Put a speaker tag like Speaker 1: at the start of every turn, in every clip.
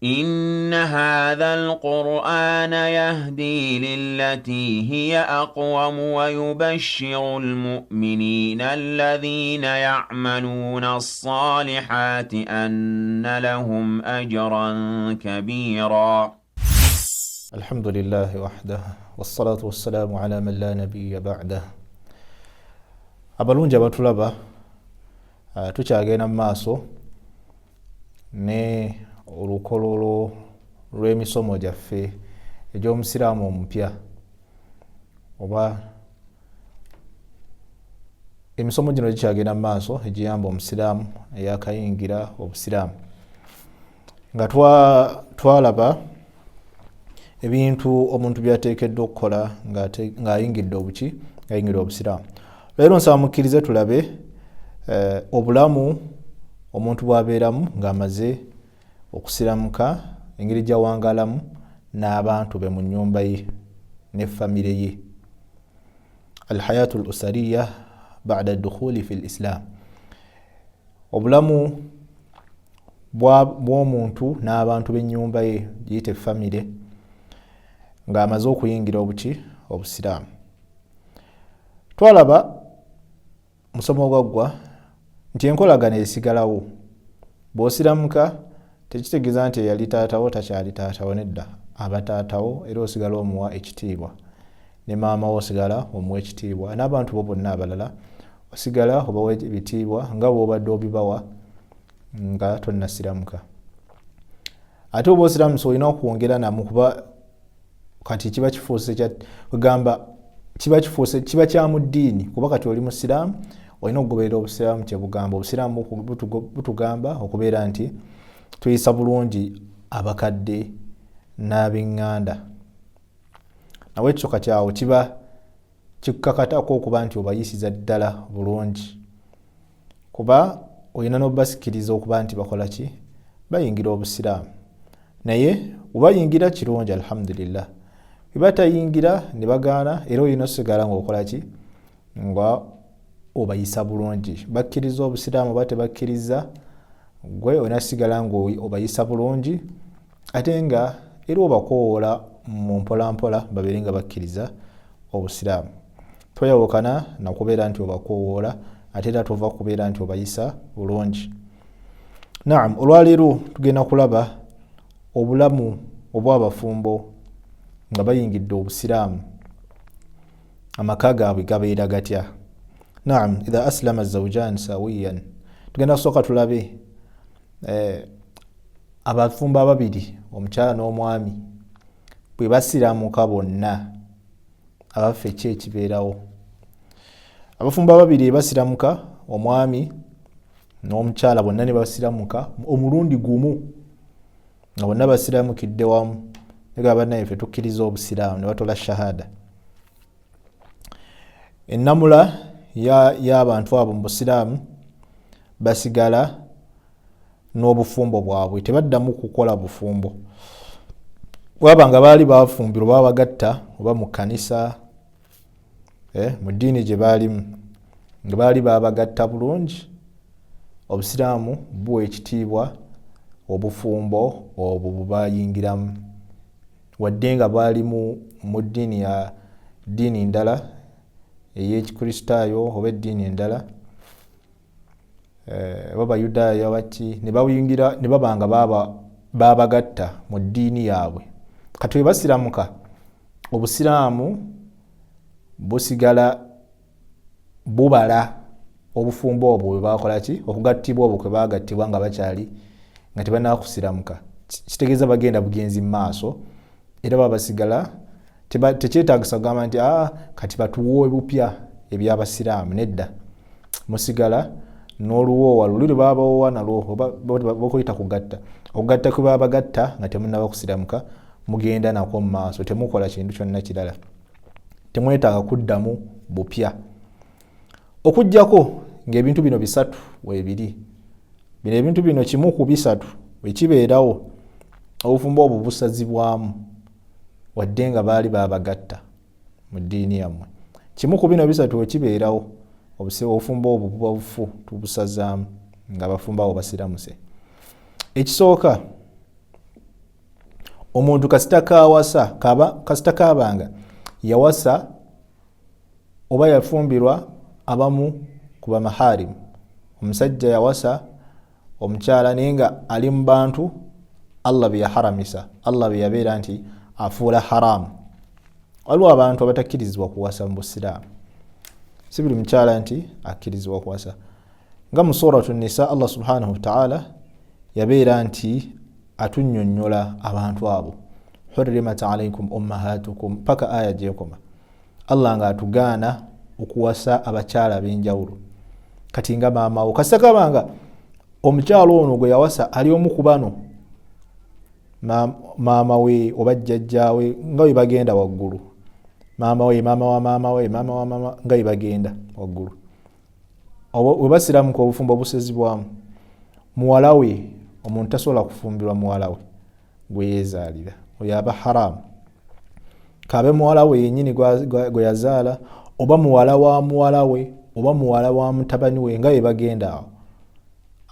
Speaker 1: إن هذا القرآن يهدي للتي هي أقوم ويبشر المؤمنين الذين يعملون الصالحات أن لهم أجرا كبيرا.
Speaker 2: الحمد لله وحده والصلاة والسلام على من لا نبي بعده. abalungi abatulaba tukyagenda mu maaso ne olukololo lw'emisomo gyaffe egy'omusiraamu omupya oba emisomo gino gikyagenda mu maaso egiyamba omusiraamu eyakayingira obusiraamu nga twalaba ebintu omuntu byateekeddwa okukola ng'ayingidde ng'ayingidde obusiraamu. Leero nsaba mukkirize tulabe obulamu omuntu bw'abeeramu ng'amaze okusiramuka, engeri gy'awangaalamu n'abantu be mu nnyumba ye ne famire ye. Alhayatu al-usariya ba'da dukhuli fi l-Islam, obulamu bw'omuntu n'abantu b'ennyumba ye giyite famire ng'amaze okuyingira obusiraamu. Twalaba musomo gwaggwa nti enkolagana esigalawo bw'osiramuka tekitegeeza nti eyali taatawo takyali taatawo, nedda aba taatawo era osigala omuwa ekitiibwa, ne maama wo osigala omuwa ekitiibwa, n'abantu bo bonna abalala osigala obawa ebitiibwa nga bw'obadde obibawa nga tonnasiramuka. Ate oba osiramusa olina okwongera namu kuba kati kiba kya mu ddiini, kuba kati oli musiraamu olina okugoberera obusiraamu kye bugamba. Obusiraamu butugamba okubeera nti tuyisa bulungi abakadde n'ab'eŋŋanda. Nawe ekyo kati awo kiba kikakatako okuba nti obayisiza ddala bulungi, kuba olina n'obasikiriza okuba nti bakola ki, bayingira obusiraamu. Naye obayingira kirungi alhamdulillah, bebatayingira ne bagaana era olina osigala ng'okola ki, nga obayisa bulungi. Bakkiriza obusiraamu oba tebakkiriza, gwe olina sigala ng'obayisa bulungi ate nga era obakoowoola mu mpolampola babeere nga bakkiriza obusiraamu. Toyawukana nakubeera nti obakoowoola ate era tova kubeera nti obayisa bulungi. Naam, olwaleero tugenda kulaba obulamu obw'abafumbo nga bayingidde obusiraamu, amaka gaabwe gabeera gatya. Naam, idha aslama zawjan sawiyan, tugenda kusooka tulabe abafumbo ababiri, omukyala n'omwami, bwe basiramuka bonna abaffe ki ekibeerawo. Abafumbo ababiri basiramuka, omwami n'omukyala bonna ne basiramuka omulundi gumu, nga bonna basiramukidde wamu, ega bannaffe tukkiriza obusiraamu ne batola shahada. Ennamula y'abantu abo mu busiraamu basigala n'obufumbo bwabwe, tebaddamu kukola bufumbo. Bwaba nga baali bafumbirwa baba bagatta oba mu kkanisa mu ddiini gye baalimu, nga baali babagatta bulungi, obusiraamu buwa ekitiibwa obufumbo obwo bubayingiramu, wadde nga baali mu ddiini ndala ey'ekikristaayo oba eddiini endala oba bayudaaya baki, ne bayingira ne baba nga babagatta mu ddiini yaabwe. Kati bwe basiramuka, obusiraamu busigala bubala obufumbo obwo bwe bakola ki, okugattibwa obwo kwe bagattibwa nga bakyali nga tebanakusiramuka. Kitegeeza bagenda bugenzi mu maaso era baba basigala tekyetaagisa kugamba nti kati batuwoowe bupya eby'abasiraamu, nedda. Musigala n'oluwoowa luli lwe baba bawoowa nalwo bakuyita kugatta. Okugatta kwe baba bagatta nga temunnaba kusiramuka, mugenda nako mu maaso, temukola kintu kyonna kirala, temwetaaga kuddamu bupya. Okuggyako ng'ebintu bino bisatu weebiri. Bino ebintu bino kimu ku bisatu bwe kibeerawo, obufumbo obwo busazibwamu wadde nga baali babagatta mu ddiini yammwe. Kimu ku bino bisatu bwe kibeerawo, obufumbo obwo buba bufu, tubusazaamu nga abafumbo abo basiramuse. Ekisooka, omuntu kasita kaabanga yawasa oba yafumbirwa abamu ku bamaharim, omusajja yawasa omukyala naye nga ali mu bantu Allah bye yaharamisa, Allah bye yabeera nti afuula haramu. Waliwo abantu abatakkirizibwa kuwasa mu Busiraamu, si buli mukyala nti akkirizibwa kuwasa. Nga mu suratu Nisa Allah subhanahu wa ta'ala yabeera nti atunnyonnyola abantu abo, hurrimat alaykum ummahatukum, paka aya gyekoma. Allah nga atugaana okuwasa abakyala ab'enjawulo. Kati nga maama wo kasita kabanga omukyalo ono gwe yawasa ali omu ku bano, maama we oba jjajjaawe nga bwe bagenda waggulu, maama we, maama wa maama we, maama wa maama nga bwe bagenda waggulu. We basiramuka obufumbo busezibwamu, muwala we omuntu tasobola kufumbirwa muwala we gwe yeezaalira, oyo aba haramu. Kabe muwala we yennyini gwe yazaala, oba muwala wa muwala we, oba muwala wa mutabani we nga bwe bagenda awo,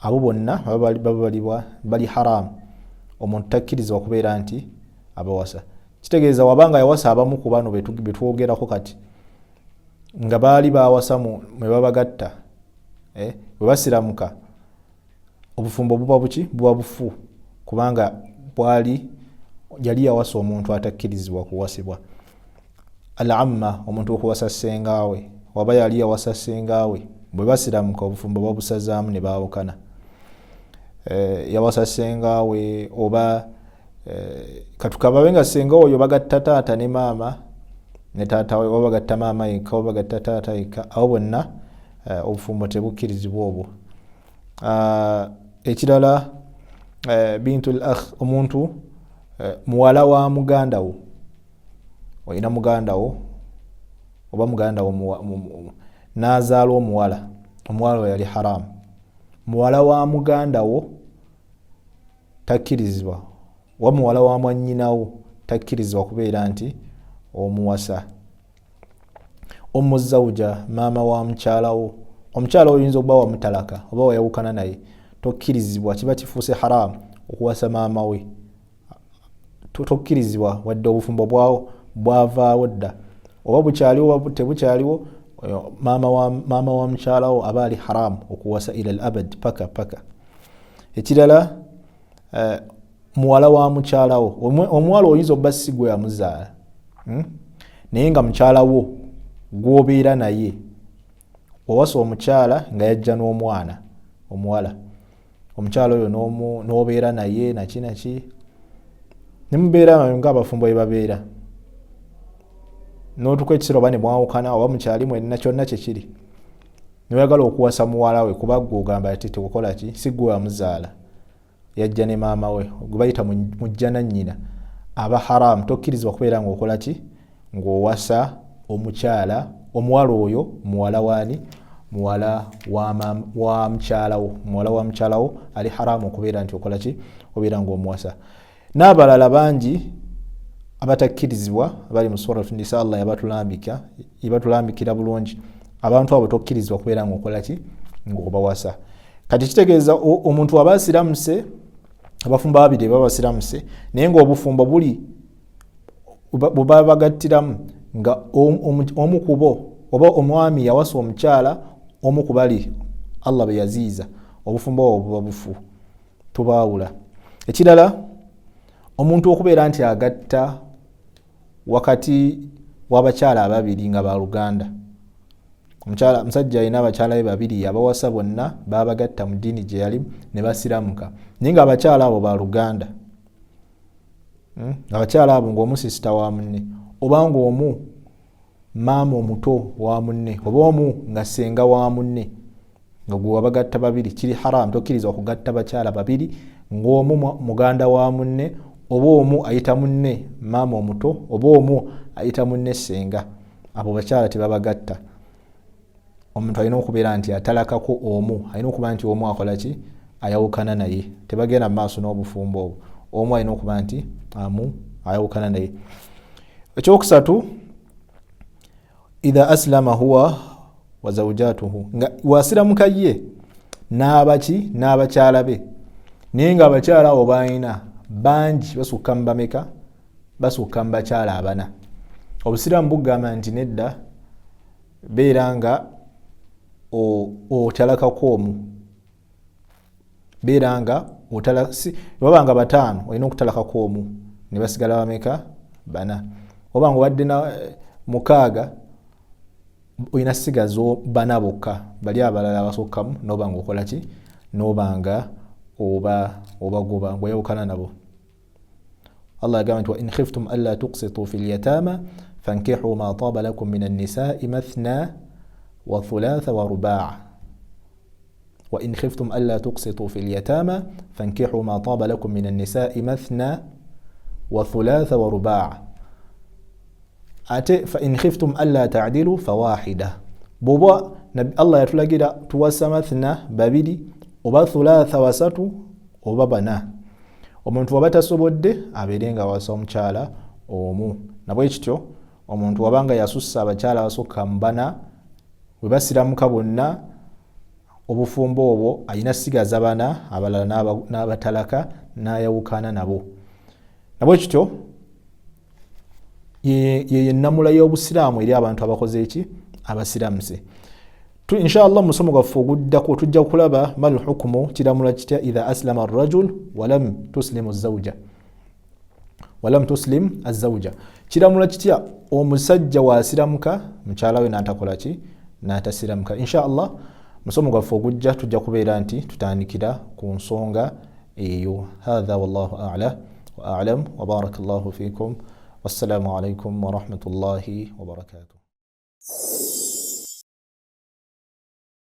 Speaker 2: abo bonna babalibwa bali haramu. Omuntu takkirizibwa kubeera nti abawasa. Kitegeeza wabanga yawasa abamu ku bano betwogerako kati nga baali bawasa mwe babagatta, bwe basiramuka obufumbo buba buki? Buba bufu, kubanga yali yawasa omuntu atakkirizibwa kuwasibwa. Al-amma, omuntu okuwasa ssengaawe, waba yali yawasa ssengaawe, bwe basiramuka obufumbo babusazaamu ne baawukana. Yawasa ssengaawe oba katukababe nga ssenga oyo bagatta taata ne maama ne taata we, oba bagatta maama yekka oba bagatta taata yekka, abo bonna obufumbo tebukkirizibwa obwo. Ekirala bintul akh, omuntu muwala wa muganda wo, olina muganda wo oba muganda wo n'azaala omuwala, omuwala we yali haramu. Muwala wa muganda wo takkirizibwa, wa muwala wa mwannyinawo takkirizibwa kubeera nti omuwasa. Omuzawuja, maama wa mukyalawo, omukyala oyinza okuba wamutalaka oba wayawukana naye, tokkirizibwa, kiba kifuuse haramu okuwasa maama we. Tokkirizibwa wadde obufumbo bwavaawo dda, oba bukyaliwo oba tebukyaliwo, maama wa mukyalawo aba ali haramu okuwasa ila al-abad, paka. Ekirala muwala wa mukyalawo, omuwala oyinza okuba si gwe yamuzaala, naye nga mukyalawo gw'obeera naye, owasa omukyala nga yajja n'omwana omuwala, omukyala oyo n'obeera naye naki ne mubeera ng'abafumbo bwe babeera, n'otuka ekisero oba ne mwawukana oba mukyali mwenna, kyonna kyekiri niwayagala okuwasa muwala we, kuba gwe ogamba ati tegukola ki, si gwe wamuzaala, yajja ne maama we, gwe bayita mujja nannyina, aba haramu. Tokkirizibwa kubeera ng'okola ki, ng'owasa omukyala, omuwala oyo muwala waani? Muwala wa mukyalawo. Muwala wa mukyalawo ali haramu okubeera nti okola ki, obeera ng'omuwasa. N'abalala bangi abatakkirizibwa bali mu suratu Nisa, Allah yabatulambikira bulungi. Abantu abo tokkirizibwa kubeera ng'okola ki, ng'obawasa. Kati kitegeeza omuntu aba asiramuse, abafumbo babiri baba basiramuse, naye ng'obufumbo bwe baba bagattiramu nga omu ku bo oba omwami yawasa omukyala omu ku bali Allah be yaziiza, obufumbo obwo buba bufu, tubaawula. Ekirala, omuntu okubeera nti agatta wakati w'abakyala ababiri nga baluganda. Omusajja alina abakyala be babiri, abawasa bonna babagatta mu ddiini gye yali ne basiramuka, naye nga abakyala abo baluganda. Abakyala abo ng'omu sisita wa munne, oba ng'omu maama omuto wa munne, oba omu nga ssenga wa munne, nga gwe wabagatta babiri, kiri haramu. Tokkirizibwa kugatta bakyala babiri ng'omu muganda wa munne, oba omu ayita munne maama omuto, oba omu ayita munne ssenga. Abo bakyala tebabagatta. Omuntu alina okubeera nti atalakako omu, alina okuba nti omu akola ki, ayawukana naye, tebagenda mu maaso n'obufumbo obwo. Omu alina okuba nti ayawukana naye. Ekyokusatu, idha aslama huwa wa zawjatuhu, nga wasiramuka ye n'abakyala be, naye nga abakyala abo balina bangi basukka mu bameka basukka mu bakyala abana. Obusiraamu bugamba nti nedda beera nga otalakako omu, beera nga wabanga bataano olina okutalakako omu ne basigala bameka bana. Wabanga obadde na mukaaga olina sigaza bana bokka, bali abalala abasukkamu n'obanga okola ki, n'obanga obagoba ng'oyawukana nabo. Allah agamba nti wa in khiftum alla tuqsitu fil yatama fankihu ma taba lakum min an-nisa'i mathna wa thulatha wa ruba'. Wa in khiftum alla tuqsitu fil yatama fankihu ma taba lakum min an-nisa'i mathna wa thulatha wa ruba'. Ate fa in khiftum alla ta'dilu fawahida. Boba Allah yatulagira tuwasa mathna babiri oba thulatha wasatu oba bana. Omuntu waba tasobodde abeerenga wasa omukyala omu. Nabwe kityo omuntu wabanga yasussa abakyala abasukka mu bana bwe basiramuka bonna obufumbo obwo alina sigaza bana abalala n'abatalaka n'ayawukana nabo. Nabwe kityo ye nnamula y'obusiraamu eri abantu abakoze eki, abasiramuse. Inshallah musomo gwaffe oguddako tujja kulaba mal hukmu kiramula kitya idha aslama ar-rajul walam tuslim az-zawja. Kiramula kitya omusajja wasiramuka mukyala we n'atakola ki, n'atasiramuka. Inshallah musomo gwaffe ogujja tujja kubeera nti tutandikira ku nsonga eyo. Hadha wallahu a'la wa a'lam wa barakallahu fikum. Wassalamu alaykum wa rahmatullahi wa barakatuh.